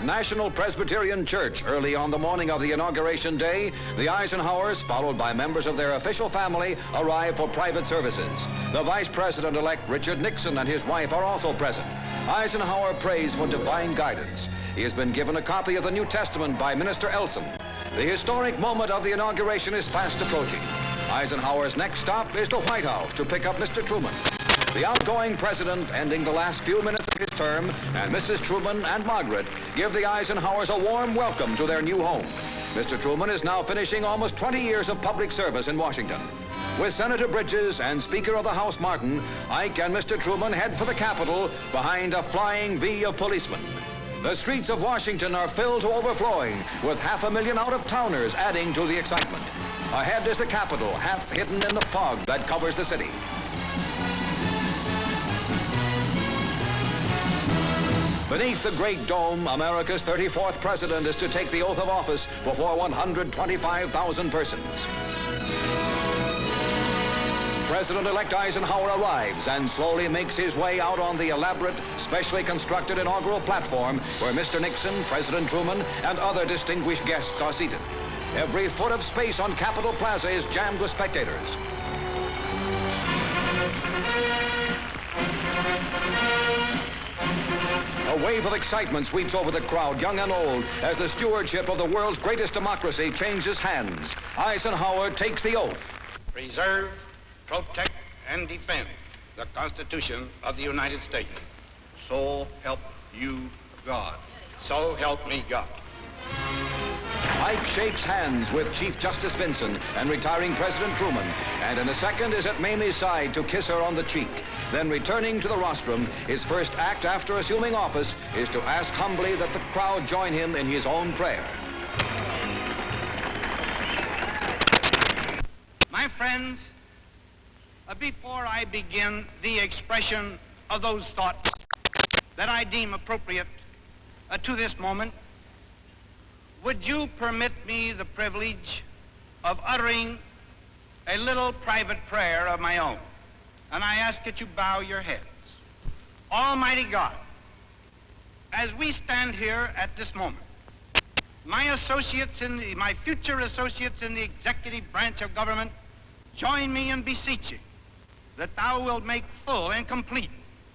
National Presbyterian Church early on the morning of the inauguration day. The Eisenhowers, followed by members of their official family, arrive for private services. The Vice President-elect Richard Nixon and his wife are also present. Eisenhower prays for divine guidance. He has been given a copy of the New Testament by Minister Elson. The historic moment of the inauguration is fast approaching. Eisenhower's next stop is the White House to pick up Mr. Truman. The outgoing president, ending the last few minutes of his term, and Mrs. Truman and Margaret give the Eisenhowers a warm welcome to their new home. Mr. Truman is now finishing almost 20 years of public service in Washington. With Senator Bridges and Speaker of the House Martin, Ike and Mr. Truman head for the Capitol behind a flying V of policemen. The streets of Washington are filled to overflowing, with 500,000 out-of-towners adding to the excitement. Ahead is the Capitol, half hidden in the fog that covers the city. Beneath the Great Dome, America's 34th president is to take the oath of office before 125,000 persons. President-elect Eisenhower arrives and slowly makes his way out on the elaborate, specially constructed inaugural platform where Mr. Nixon, President Truman, and other distinguished guests are seated. Every foot of space on Capitol Plaza is jammed with spectators. A wave of excitement sweeps over the crowd, young and old, as the stewardship of the world's greatest democracy changes hands. Eisenhower takes the oath. Preserve, protect, and defend the Constitution of the United States. So help you God. So help me God. Ike shakes hands with Chief Justice Vinson and retiring President Truman, and in a second is at Mamie's side to kiss her on the cheek. Then returning to the rostrum, his first act after assuming office is to ask humbly that the crowd join him in his own prayer. My friends, before I begin the expression of those thoughts that I deem appropriate to this moment, would you permit me the privilege of uttering a little private prayer of my own? And I ask that you bow your heads. Almighty God, as we stand here at this moment, my future associates in the executive branch of government join me in beseeching that thou wilt make full and complete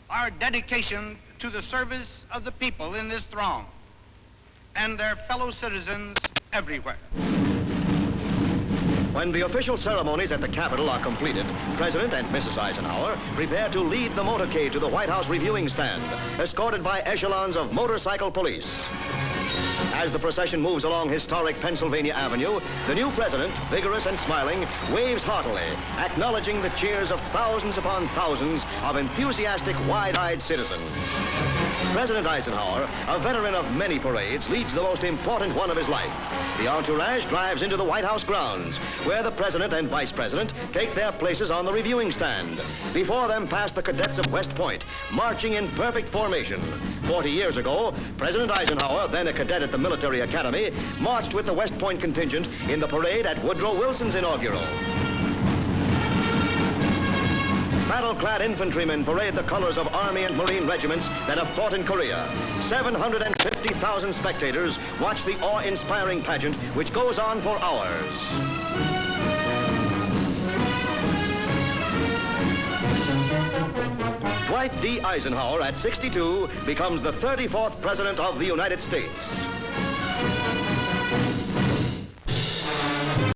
our dedication to the service of the people in this throng and their fellow citizens everywhere. When the official ceremonies at the Capitol are completed, President and Mrs. Eisenhower prepare to lead the motorcade to the White House reviewing stand, escorted by echelons of motorcycle police. As the procession moves along historic Pennsylvania Avenue, the new president, vigorous and smiling, waves heartily, acknowledging the cheers of thousands upon thousands of enthusiastic, wide-eyed citizens. President Eisenhower, a veteran of many parades, leads the most important one of his life. The entourage drives into the White House grounds, where the president and vice president take their places on the reviewing stand. Before them pass the cadets of West Point, marching in perfect formation. 40 years ago, President Eisenhower, then a cadet at the Military Academy, marched with the West Point contingent in the parade at Woodrow Wilson's inaugural. Battle-clad infantrymen parade the colors of Army and Marine regiments that have fought in Korea. 750,000 spectators watch the awe-inspiring pageant, which goes on for hours. Dwight D Eisenhower, at 62, becomes the 34th President of the United States.